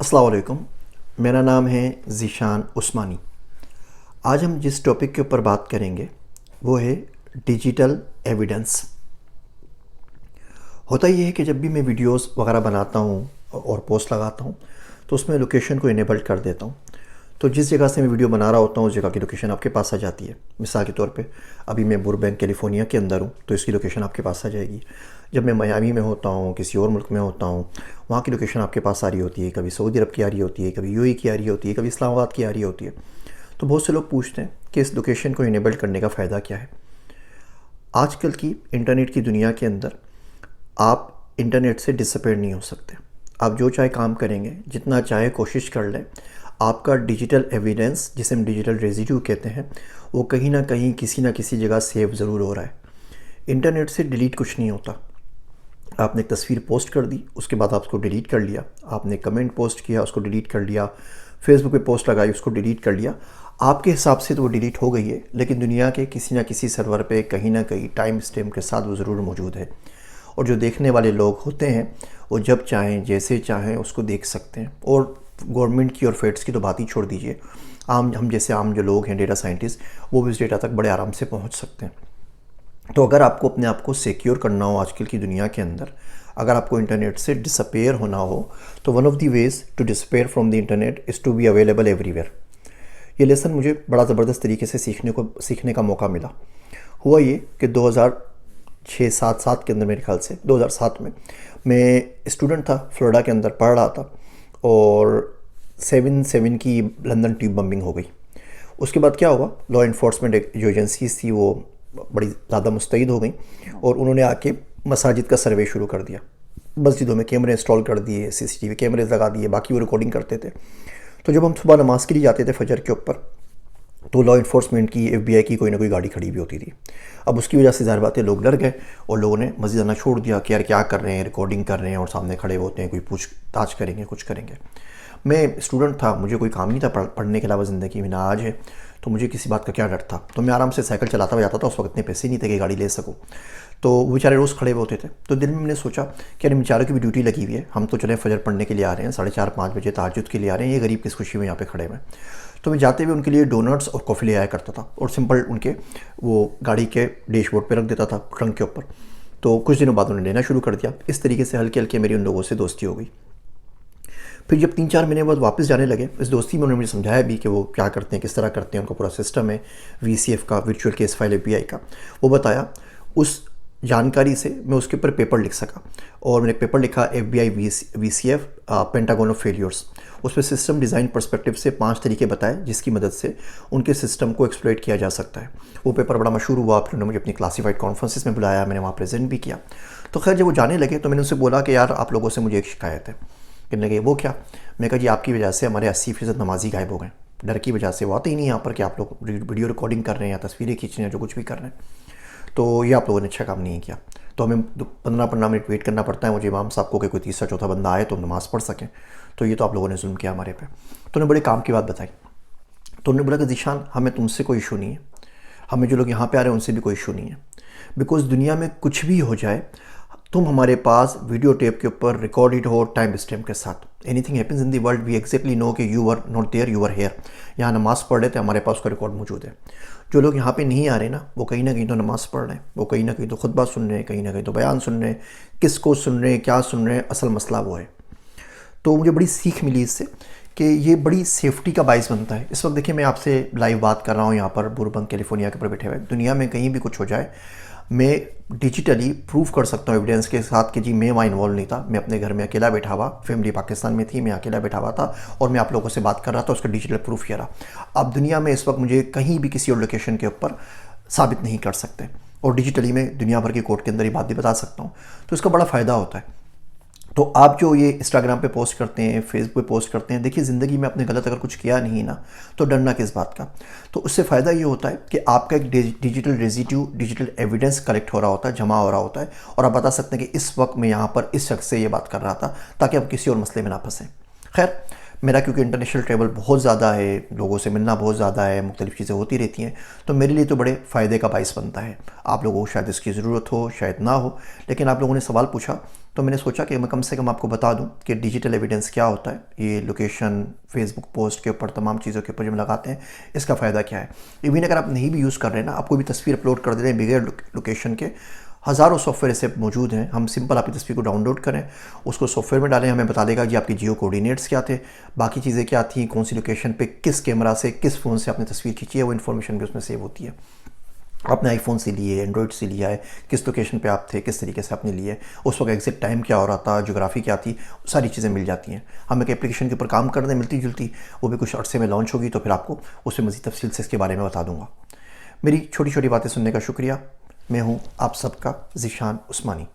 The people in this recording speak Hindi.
अस्सलाम वालेकुम। मेरा नाम है ज़ीशान उस्मानी। आज हम जिस टॉपिक के ऊपर बात करेंगे वो है डिजिटल एविडेंस। होता ये है कि जब भी मैं वीडियोस वगैरह बनाता हूँ और पोस्ट लगाता हूँ तो उसमें लोकेशन को इनेबल कर देता हूँ। तो जिस जगह से मैं वीडियो बना रहा होता हूँ उस जगह की लोकेशन आपके पास आ जाती है। मिसाल के तौर पे अभी मैं बुरबैंक कैलिफोर्निया के अंदर हूँ तो इसकी लोकेशन आपके पास आ जाएगी। जब मैं मियामी में होता हूँ, किसी और मुल्क में होता हूँ, वहाँ की लोकेशन आपके पास आ रही होती है। कभी सऊदी अरब की आ रही होती है, कभी यूएई की आ रही होती है, कभी इस्लामाबाद की आ रही होती है। तो बहुत से लोग पूछते हैं कि इस लोकेशन को इनेबल करने का फ़ायदा क्या है। आजकल की इंटरनेट की दुनिया के अंदर आप इंटरनेट से डिसअपेयर नहीं हो सकते। आप जो चाहे काम करेंगे, जितना चाहे कोशिश कर लें, आपका डिजिटल एविडेंस, जिसे हम डिजिटल रेजिड्यू कहते हैं, वो कहीं ना कहीं किसी ना किसी जगह सेव ज़रूर हो रहा है। इंटरनेट से डिलीट कुछ नहीं होता। आपने एक तस्वीर पोस्ट कर दी, उसके बाद आप उसको डिलीट कर लिया। आपने कमेंट पोस्ट किया, उसको डिलीट कर लिया। फेसबुक पे पोस्ट लगाई, उसको डिलीट कर लिया। आपके हिसाब से तो वो डिलीट हो गई है, लेकिन दुनिया के किसी ना किसी सर्वर पे कहीं ना कहीं टाइम स्टैम्प के साथ वो ज़रूर मौजूद है। और जो देखने वाले लोग होते हैं वो जब चाहें, जैसे चाहें उसको देख सकते हैं। और गवर्नमेंट की और फेड्स की तो बात ही छोड़ दीजिए, हम जैसे आम जो लोग हैं, डेटा साइंटिस्ट, वो भी उस डेटा तक बड़े आराम से पहुंच सकते हैं। तो अगर आपको अपने आप को सिक्योर करना हो आजकल की दुनिया के अंदर, अगर आपको इंटरनेट से डिसअपेयर होना हो, तो one of the ways to disappear from the internet is to be available everywhere. ये लेसन मुझे बड़ा ज़बरदस्त तरीके से सीखने का मौका मिला। हुआ ये कि 2006-7 के अंदर, मेरे ख्याल से 2007 में, मैं स्टूडेंट था, फ्लोरिडा के अंदर पढ़ रहा था, और 7/7 की लंदन ट्यूब बम्बिंग हो गई। उसके बाद क्या हुआ, लॉ इन्फोर्समेंट जो एजेंसीज थी वो बड़ी ज़्यादा मुस्तैद हो गई और उन्होंने आके मसाजिद का सर्वे शुरू कर दिया। मस्जिदों में कैमरे इंस्टॉल कर दिए, सीसीटीवी कैमरे लगा दिए, बाकी वो रिकॉर्डिंग करते थे। तो जब हम सुबह नमाज के लिए जाते थे फजर के ऊपर, तो लॉ इन्फोर्समेंट की, एफबीआई की कोई ना कोई गाड़ी खड़ी भी होती थी। अब उसकी वजह से ज़ाहिर बात है लोग डर गए और लोगों ने मस्जिद आना छोड़ दिया कि यार क्या कर रहे हैं, रिकॉर्डिंग कर रहे हैं और सामने खड़े होते हैं, कोई पूछताछ करेंगे, कुछ करेंगे। मैं स्टूडेंट था, मुझे कोई काम नहीं था पढ़ने के अलावा ज़िंदगी में, ना आज है, तो मुझे किसी बात का क्या डर था। तो मैं आराम से साइकिल चलाता हुआ जाता था। उस वक्त इतने पैसे नहीं थे कि गाड़ी ले सकूँ। तो वो बेचारे रोज़ खड़े हुए होते थे। तो दिल में मैंने सोचा कि अरे बेचारों की भी ड्यूटी लगी हुई है, हम तो चले फजर पढ़ने के लिए आ रहे हैं, 4:30-5 बजे तहज्जुद के लिए आ रहे हैं, ये गरीब किस खुशी में यहाँ पे खड़े हुए हैं। तो मैं जाते हुए उनके लिए डोनट्स और कॉफ़ी ले आया करता था और सिंपल उनके वो गाड़ी के डैशबोर्ड पे रख देता था, ट्रंक के ऊपर। तो कुछ दिनों बाद उन्होंने लेना शुरू कर दिया। इस तरीके से हल्के हल्के मेरी उन लोगों से दोस्ती हो गई। फिर जब 3-4 महीने बाद वापस जाने लगे, इस दोस्ती में उन्होंने मुझे समझाया भी कि वो क्या करते हैं, किस तरह करते हैं, उनका पूरा सिस्टम है वीसीएफ का, वर्चुअल केस फाइल एपीआई का। वो बताया। उस जानकारी से मैं उसके ऊपर पेपर लिख सका और मैंने पेपर लिखा FBI VCF pentagon of failures. उस पर सिस्टम डिज़ाइन पर्सपेक्टिव से 5 तरीके बताए जिसकी मदद से उनके सिस्टम को एक्सप्लॉइट किया जा सकता है। वो पेपर बड़ा मशहूर हुआ। फिर उन्होंने मुझे अपनी क्लासीफाइड कॉन्फ्रेंसेस में बुलाया, मैंने वहाँ प्रेजेंट भी किया। तो खैर जब वो जाने लगे तो मैंने उनसे बोला कि यार आप लोगों से मुझे एक शिकायत है। कहने लगे वो क्या? मैं कहा जी आपकी वजह से हमारे 80% नमाजी गायब हो गए। डर की वजह से वो आते ही नहीं यहाँ पर कि आप लोग वीडियो रिकॉर्डिंग कर रहे हैं या तस्वीरें खींच रहे हैं, जो कुछ भी कर रहे हैं। तो ये आप लोगों ने अच्छा काम नहीं किया। तो हमें 15-15 मिनट वेट करना पड़ता है मुझे इमाम साहब को कि कोई तीसरा चौथा बंदा आए तो नमाज़ पढ़ सकें। तो ये तो आप लोगों ने जुल्म किया हमारे पे। तो उन्होंने बड़े काम की बात बताई। तो उन्होंने बोला कि ज़ीशान, हमें तुमसे कोई इशू नहीं है, हमें जो लोग यहाँ पे आ रहे हैं उनसे भी कोई इशू नहीं है। बिकॉज़ दुनिया में कुछ भी हो जाए, तुम हमारे पास वीडियो टेप के ऊपर रिकॉर्डेड हो टाइम स्टैम्प के साथ। Anything happens in the world we exactly know कि you are not there, you are here. यहाँ नमाज़ पढ़ रहे थे, हमारे पास उसका रिकॉर्ड मौजूद है। जो लोग यहाँ पे नहीं आ रहे ना, वो कहीं ना कहीं तो नमाज़ पढ़ रहे हैं, वो कहीं ना कहीं तो खुतबा सुन रहे हैं, कहीं ना कहीं तो बयान सुन रहे हैं। किसको सुन रहे हैं, क्या सुन रहे हैं, असल मसला वो है। तो मुझे बड़ी सीख मिली इससे कि ये बड़ी सेफ्टी का बाइस बनता है। इस वक्त देखिए मैं आपसे लाइव बात कर रहा हूँ यहाँ पर बुरबंग कैलिफोर्निया के ऊपर बैठे हुए। दुनिया में कहीं भी कुछ हो जाए, मैं डिजिटली प्रूव कर सकता हूँ एविडेंस के साथ कि जी मैं वहाँ इन्वॉल्व नहीं था। मैं अपने घर में अकेला बैठा हुआ, फैमिली पाकिस्तान में थी, मैं अकेला बैठा हुआ था और मैं आप लोगों से बात कर रहा था, उसका डिजिटल प्रूफ किया रहा। अब दुनिया में इस वक्त मुझे कहीं भी किसी और लोकेशन के ऊपर साबित नहीं कर सकते और डिजिटली मैं दुनिया भर की कोर्ट के अंदर ये बात भी बता सकता हूँ। तो इसका बड़ा फ़ायदा होता है। तो आप जो ये इंस्टाग्राम पे पोस्ट करते हैं, फेसबुक पे पोस्ट करते हैं, देखिए ज़िंदगी में आपने गलत अगर कुछ किया नहीं ना, तो डरना किस बात का। तो उससे फ़ायदा ये होता है कि आपका एक digital residue, digital evidence collect हो रहा होता है, जमा हो रहा होता है, और आप बता सकते हैं कि इस वक्त मैं यहाँ पर इस शख्स से ये बात कर रहा था, ताकि आप किसी और मसले में ना फंसें। खैर, मेरा क्योंकि इंटरनेशनल ट्रैवल बहुत ज़्यादा है, लोगों से मिलना बहुत ज़्यादा है, मुख्तलिफ़ चीज़ें होती रहती हैं, तो मेरे लिए तो बड़े फ़ायदे का बाइस बनता है। आप लोगों को शायद इसकी ज़रूरत हो, शायद ना हो, लेकिन आप लोगों ने सवाल पूछा तो मैंने सोचा कि मैं कम से कम आपको बता दूं कि डिजिटल एविडेंस क्या होता है। ये लोकेशन, फेसबुक पोस्ट के ऊपर, तमाम चीज़ों के ऊपर जब लगाते हैं, इसका फ़ायदा क्या है। इवन अगर आप नहीं भी यूज़ कर रहे हैं ना, आप कोई भी तस्वीर अपलोड कर दे रहे हैं बगैर लोकेशन के, हज़ारों सॉफ्टवेयर ऐसे मौजूद हैं। हम सिंपल आपकी तस्वीर को डाउनलोड करें, उसको सॉफ्टवेयर में डालें, हमें बता देगा जी आपकी जियो कोऑर्डिनेट्स क्या थे, बाकी चीज़ें क्या थी, कौन सी लोकेशन पे किस कैमरा से, किस फ़ोन से आपने तस्वीर खींची है, वो इन्फॉर्मेशन भी उसमें सेव होती है। आपने आईफोन से लिए, एंड्रॉयड से लिया है, किस लोकेशन पे आप थे, किस तरीके से आपने लिए, उस वक्त एग्जैक्ट टाइम क्या हो रहा था, ज्योग्राफी क्या थी, सारी चीज़ें मिल जाती हैं। हम एक एप्लीकेशन के ऊपर काम कर रहे हैं मिलती जुलती, वो भी कुछ अर्से में लॉन्च होगी, तो फिर आपको उसमें मज़ीद तफसील से इसके बारे में बता दूंगा। मेरी छोटी छोटी बातें सुनने का शुक्रिया। मैं हूँ आप सबका ज़ीशान उस्मानी।